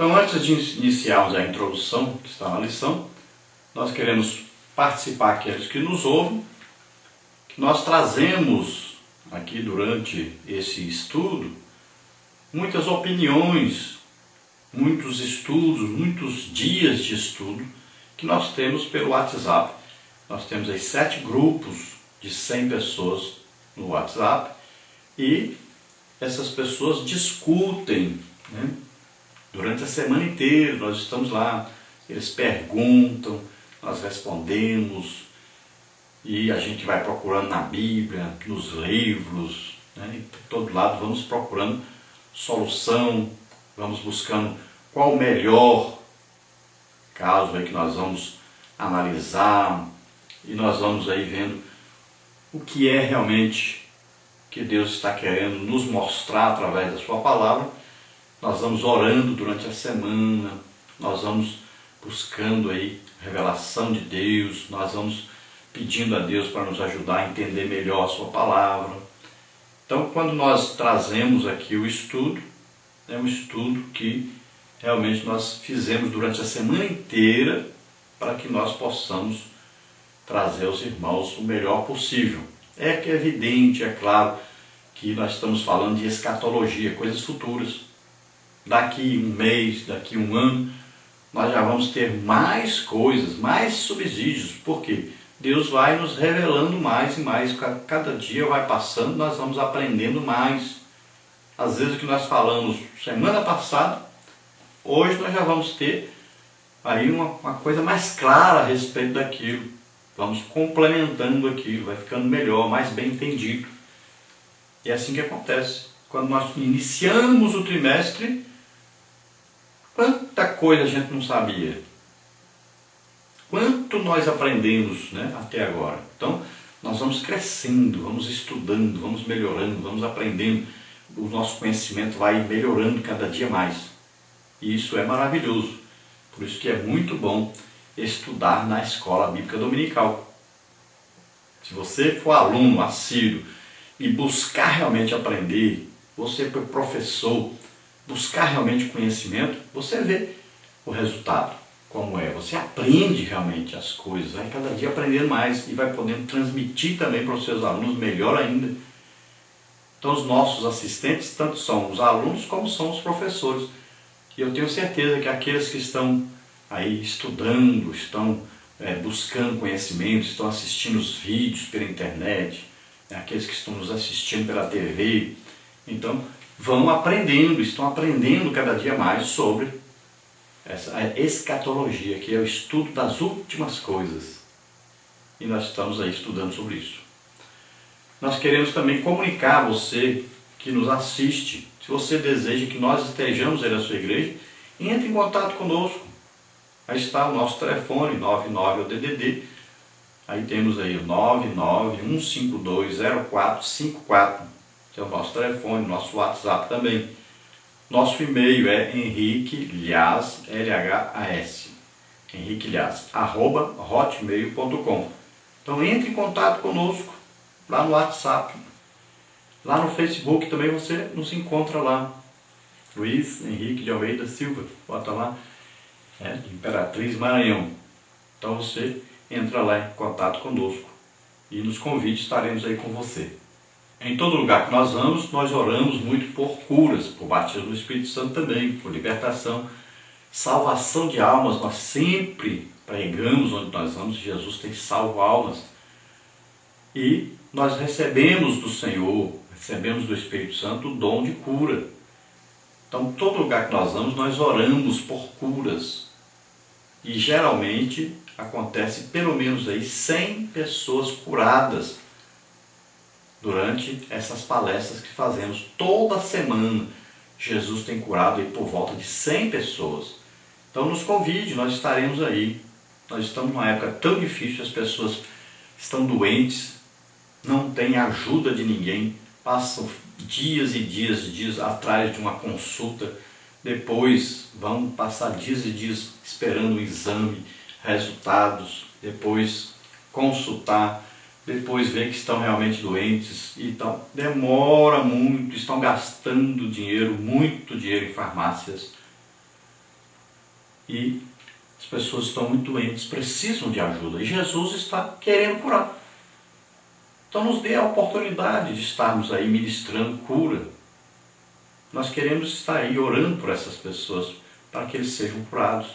Então, antes de iniciarmos a introdução que está na lição, nós queremos participar aqueles que nos ouvem, que nós trazemos aqui durante esse estudo muitas opiniões, muitos estudos, muitos dias de estudo que nós temos pelo WhatsApp. Nós temos aí 7 grupos de 100 pessoas no WhatsApp e essas pessoas discutem, né? Durante a semana inteira nós estamos lá, eles perguntam, nós respondemos e a gente vai procurando na Bíblia, nos livros, né? E por todo lado vamos procurando solução, vamos buscando qual o melhor caso aí que nós vamos analisar e nós vamos aí vendo o que é realmente que Deus está querendo nos mostrar através da sua palavra. Nós vamos orando durante a semana, nós vamos buscando aí revelação de Deus, nós vamos pedindo a Deus para nos ajudar a entender melhor a sua palavra. Então, quando nós trazemos aqui o estudo, é um estudo que realmente nós fizemos durante a semana inteira para que nós possamos trazer aos irmãos o melhor possível. É que é evidente, é claro, que nós estamos falando de escatologia, coisas futuras. Daqui um mês, daqui um ano, nós já vamos ter mais coisas, mais subsídios, porque Deus vai nos revelando mais e mais, cada dia vai passando, nós vamos aprendendo mais. Às vezes o que nós falamos semana passada, hoje nós já vamos ter aí uma coisa mais clara a respeito daquilo. Vamos complementando aquilo, vai ficando melhor, mais bem entendido. E é assim que acontece. Quando nós iniciamos o trimestre, quanta coisa a gente não sabia. Quanto nós aprendemos, né, até agora. Então, nós vamos crescendo, vamos estudando, vamos melhorando, vamos aprendendo. O nosso conhecimento vai melhorando cada dia mais. E isso é maravilhoso. Por isso que é muito bom estudar na escola bíblica dominical. Se você for aluno assíduo e buscar realmente aprender, você for professor, buscar realmente conhecimento, você vê o resultado, como é. Você aprende realmente as coisas, vai cada dia aprendendo mais e vai podendo transmitir também para os seus alunos melhor ainda. Então os nossos assistentes tanto são os alunos como são os professores. E eu tenho certeza que aqueles que estão aí estudando, estão buscando conhecimento, estão assistindo os vídeos pela internet, aqueles que estão nos assistindo pela TV, então vão aprendendo, estão aprendendo cada dia mais sobre essa escatologia, que é o estudo das últimas coisas. E nós estamos aí estudando sobre isso. Nós queremos também comunicar a você que nos assiste, se você deseja que nós estejamos aí na sua igreja, entre em contato conosco. Aí está o nosso telefone, 99 é o DDD. Aí temos aí o 991520454, que é o nosso telefone, nosso WhatsApp também. Nosso e-mail é henriquelhas, L-H-A-S, henriquelhas, @hotmail.com. Então entre em contato conosco lá no WhatsApp. Lá no Facebook também você nos encontra lá. Luiz Henrique de Almeida Silva, bota lá, Imperatriz Maranhão. Então você entra lá em contato conosco e nos convide, estaremos aí com você. Em todo lugar que nós vamos, nós oramos muito por curas, por batismo do Espírito Santo também, por libertação, salvação de almas. Nós sempre pregamos onde nós vamos, Jesus tem salvo almas. E nós recebemos do Senhor, recebemos do Espírito Santo o dom de cura. Então, todo lugar que nós vamos, nós oramos por curas. E geralmente acontece pelo menos aí 100 pessoas curadas durante essas palestras que fazemos toda semana. Jesus tem curado aí por volta de 100 pessoas. Então nos convide, nós estaremos aí. Nós estamos numa época tão difícil, as pessoas estão doentes, não tem ajuda de ninguém, passam dias e dias atrás de uma consulta, depois vão passar dias e dias esperando o exame, resultados, depois consultar, depois ver que estão realmente doentes, então demora muito, estão gastando dinheiro, muito dinheiro em farmácias. e as pessoas estão muito doentes, precisam de ajuda e Jesus está querendo curar. Então nos dê a oportunidade de estarmos aí ministrando cura. Nós queremos estar aí orando por essas pessoas para que eles sejam curados.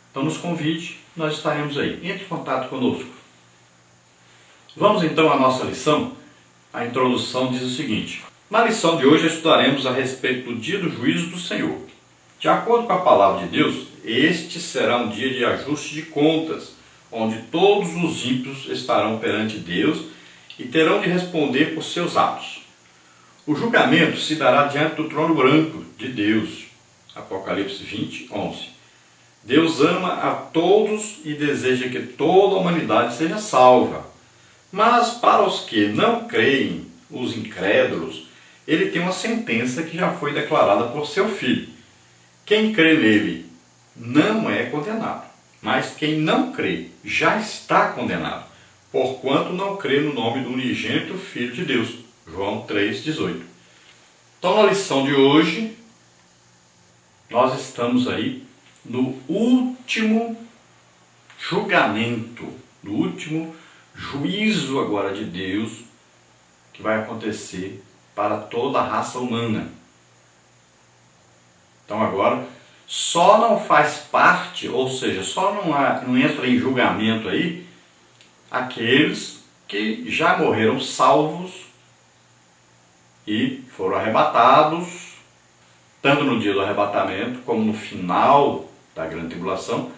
Então nos convide, nós estaremos aí. Entre em contato conosco. Vamos então à nossa lição. A introdução diz o seguinte: na lição de hoje estudaremos a respeito do dia do juízo do Senhor. De acordo com a palavra de Deus, este será um dia de ajuste de contas, onde todos os ímpios estarão perante Deus e terão de responder por seus atos. O julgamento se dará diante do trono branco de Deus. Apocalipse 20, 11. Deus ama a todos e deseja que toda a humanidade seja salva. Mas para os que não creem, os incrédulos, ele tem uma sentença que já foi declarada por seu Filho. Quem crê nele não é condenado, mas quem não crê já está condenado, porquanto não crê no nome do unigênito Filho de Deus. João 3,18. Então na lição de hoje, nós estamos aí no último julgamento, no último juízo agora de Deus, que vai acontecer para toda a raça humana. Então agora, só não faz parte, ou seja, só não entra em julgamento aí, aqueles que já morreram salvos e foram arrebatados, tanto no dia do arrebatamento, como no final da grande tribulação.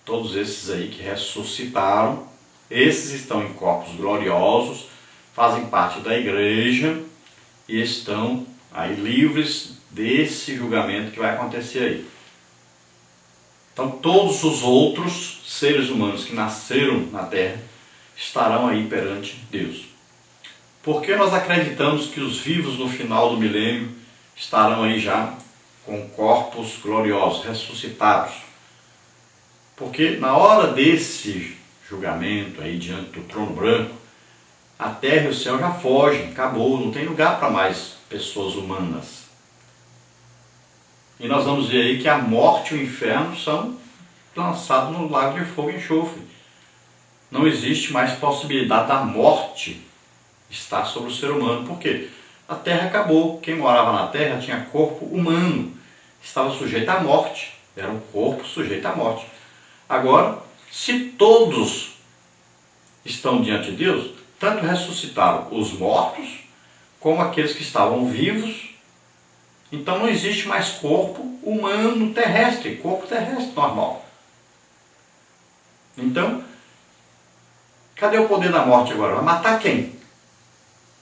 Todos esses aí que ressuscitaram, esses estão em corpos gloriosos, fazem parte da igreja e estão aí livres desse julgamento que vai acontecer aí. Então todos os outros seres humanos que nasceram na terra estarão aí perante Deus. Porque nós acreditamos que os vivos no final do milênio estarão aí já com corpos gloriosos, ressuscitados. Porque na hora desse julgamento aí diante do trono branco, a terra e o céu já fogem, acabou, não tem lugar para mais pessoas humanas. E nós vamos ver aí que a morte e o inferno são lançados no lago de fogo e enxofre. Não existe mais possibilidade da morte estar sobre o ser humano. Por quê? A terra acabou. Quem morava na terra tinha corpo humano, estava sujeito à morte. Era um corpo sujeito à morte. Agora, se todos estão diante de Deus, tanto ressuscitaram os mortos, como aqueles que estavam vivos. Então não existe mais corpo humano terrestre, corpo terrestre normal. Então, cadê o poder da morte agora? Vai matar quem?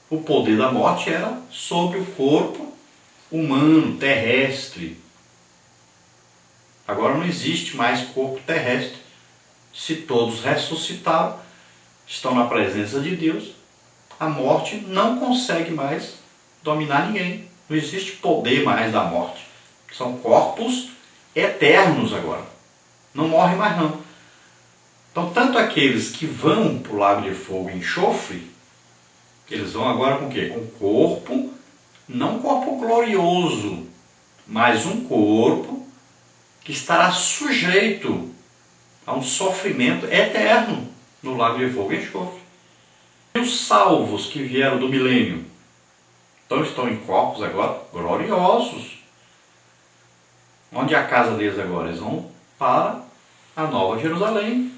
O poder da morte era sobre o corpo humano, terrestre. Agora não existe mais corpo terrestre. Se todos ressuscitaram, estão na presença de Deus, a morte não consegue mais dominar ninguém. Não existe poder mais da morte. São corpos eternos agora. Não morrem mais não. Então, tanto aqueles que vão para o lago de fogo e enxofre, eles vão agora com o quê? Com corpo, não um corpo glorioso, mas um corpo que estará sujeito a um sofrimento eterno no lago de fogo e enxofre. E os salvos que vieram do milênio, então estão em corpos agora gloriosos. Onde é a casa deles agora? Eles vão para a Nova Jerusalém.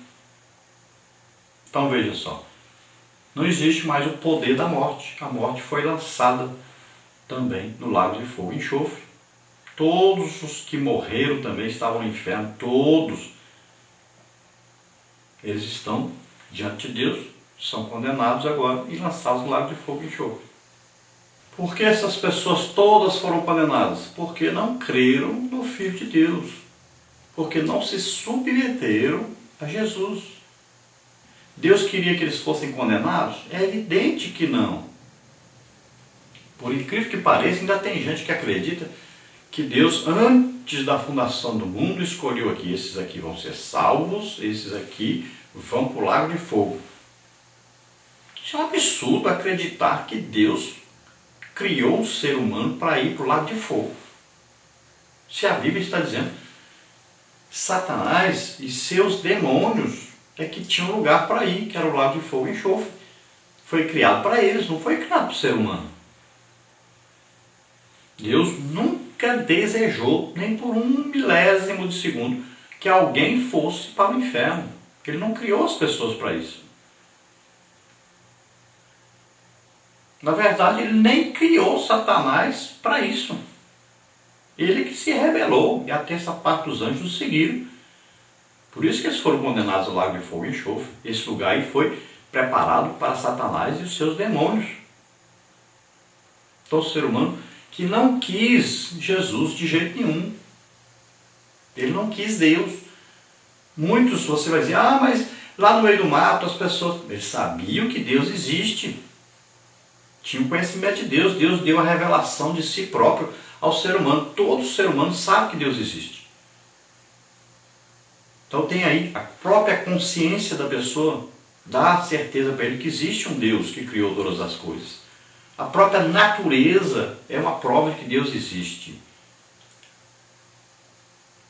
Então veja só, não existe mais o poder da morte. A morte foi lançada também no lago de fogo e enxofre. Todos os que morreram também estavam no inferno, todos. Eles estão diante de Deus, são condenados agora e lançados no lago de fogo e enxofre. Por que essas pessoas todas foram condenadas? Porque não creram no Filho de Deus. Porque não se submeteram a Jesus. Deus queria que eles fossem condenados? É evidente que não. Por incrível que pareça, ainda tem gente que acredita que Deus, antes da fundação do mundo, escolheu aqui. Esses aqui vão ser salvos, esses aqui vão para o lago de fogo. Isso é um absurdo acreditar que Deus criou um ser humano para ir para o lago de fogo. Se a Bíblia está dizendo Satanás e seus demônios é que tinham lugar para ir, que era o lago de fogo e enxofre. Foi criado para eles, não foi criado para o ser humano. Deus nunca desejou, nem por 1 milésimo de segundo, que alguém fosse para o inferno. Ele não criou as pessoas para isso. Na verdade, ele nem criou Satanás para isso. Ele que se rebelou, e a terça parte dos anjos o seguiram. Por isso que eles foram condenados ao lago de fogo e enxofre. Esse lugar aí foi preparado para Satanás e os seus demônios. Então o ser humano que não quis Jesus de jeito nenhum. Ele não quis Deus. Muitos, você vai dizer, mas lá no meio do mato as pessoas... Eles sabiam que Deus existe. Tinham conhecimento de Deus. Deus deu a revelação de si próprio ao ser humano. Todo ser humano sabe que Deus existe. Então tem aí a própria consciência da pessoa, dá certeza para ele que existe um Deus que criou todas as coisas. A própria natureza é uma prova de que Deus existe.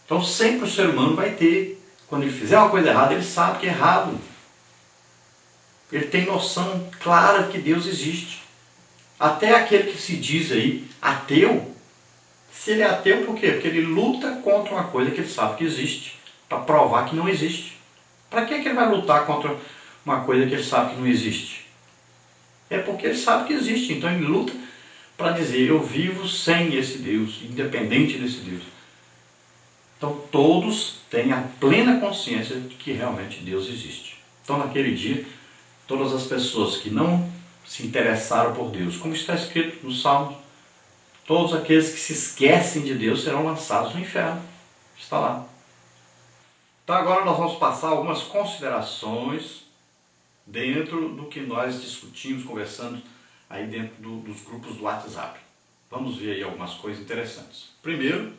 Então sempre o ser humano vai ter, quando ele fizer uma coisa errada, ele sabe que é errado. Ele tem noção clara de que Deus existe. Até aquele que se diz aí ateu, se ele é ateu, por quê? Porque ele luta contra uma coisa que ele sabe que existe, para provar que não existe. Para que ele vai lutar contra uma coisa que ele sabe que não existe? É porque ele sabe que existe, então ele luta para dizer, eu vivo sem esse Deus, independente desse Deus. Então todos têm a plena consciência de que realmente Deus existe. Então naquele dia, todas as pessoas que não se interessaram por Deus, como está escrito no Salmo, todos aqueles que se esquecem de Deus serão lançados no inferno. Está lá. Então agora nós vamos passar algumas considerações dentro do que nós discutimos, conversando aí dentro dos grupos do WhatsApp. Vamos ver aí algumas coisas interessantes. Primeiro,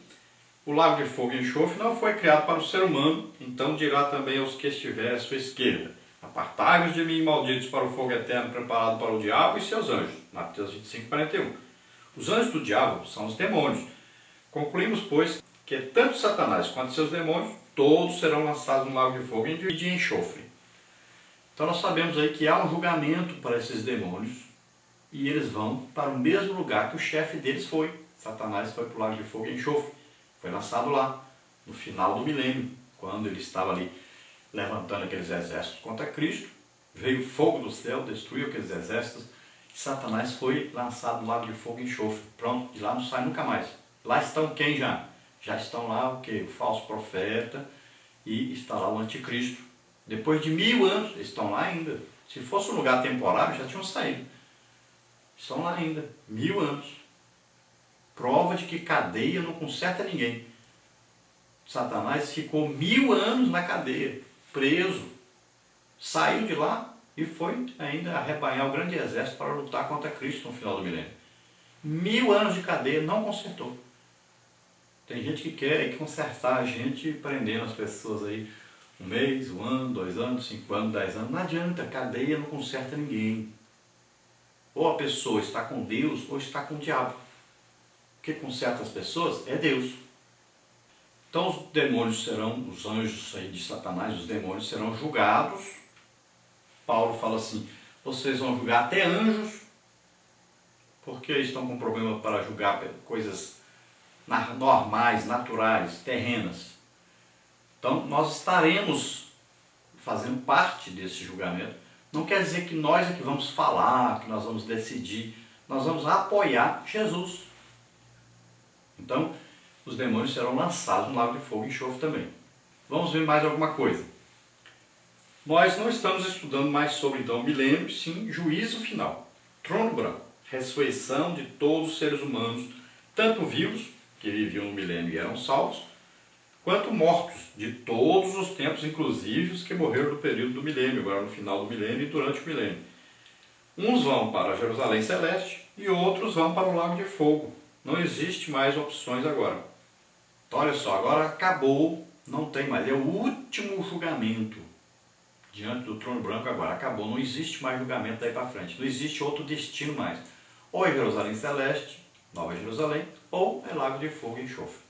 o lago de fogo e enxofre não foi criado para o ser humano, então dirá também aos que estiverem à sua esquerda, apartai-vos de mim, malditos, para o fogo eterno preparado para o diabo e seus anjos. Mateus 25, 41. Os anjos do diabo são os demônios. Concluímos, pois, que tanto Satanás quanto seus demônios, todos serão lançados no lago de fogo e de enxofre. Então nós sabemos aí que há um julgamento para esses demônios e eles vão para o mesmo lugar que o chefe deles foi. Satanás foi para o lago de fogo e enxofre. Foi lançado lá, no final do milênio, quando ele estava ali levantando aqueles exércitos contra Cristo. Veio fogo do céu, destruiu aqueles exércitos. E Satanás foi lançado no lago de fogo e enxofre. Pronto, de lá não sai nunca mais. Lá estão quem já? Já estão lá o que? O falso profeta e está lá o anticristo. Depois de 1000 anos, eles estão lá ainda. Se fosse um lugar temporário, já tinham saído. Estão lá ainda, 1000 anos. Prova de que cadeia não conserta ninguém. Satanás ficou 1000 anos na cadeia, preso. Saiu de lá e foi ainda arrebanhar o grande exército para lutar contra Cristo no final do milênio. 1000 anos de cadeia, não consertou. Tem gente que quer consertar a gente prendendo as pessoas aí 1 mês, 1 ano, 2 anos, 5 anos, 10 anos. Não adianta, cadeia não conserta ninguém. Ou a pessoa está com Deus ou está com o diabo. O que conserta as pessoas é Deus. Então os demônios serão, os anjos aí de Satanás, os demônios serão julgados. Paulo fala assim, vocês vão julgar até anjos, porque estão com problema para julgar coisas normais, naturais, terrenas. Então nós estaremos fazendo parte desse julgamento. Não quer dizer que nós é que vamos falar, que nós vamos decidir. Nós vamos apoiar Jesus. Então, os demônios serão lançados no lago de fogo e enxofre também. Vamos ver mais alguma coisa. Nós não estamos estudando mais sobre então o milênio, sim juízo final. Trono branco, ressurreição de todos os seres humanos, tanto vivos, que viviam no milênio e eram salvos, quanto mortos, de todos os tempos, inclusive os que morreram no período do milênio, agora no final do milênio e durante o milênio. Uns vão para Jerusalém Celeste e outros vão para o lago de fogo. Não existe mais opções agora. Então olha só, agora acabou, não tem mais, é o último julgamento diante do trono branco agora, acabou, não existe mais julgamento daí para frente, não existe outro destino mais. Ou é Jerusalém Celeste, Nova Jerusalém, ou é lago de fogo e enxofre.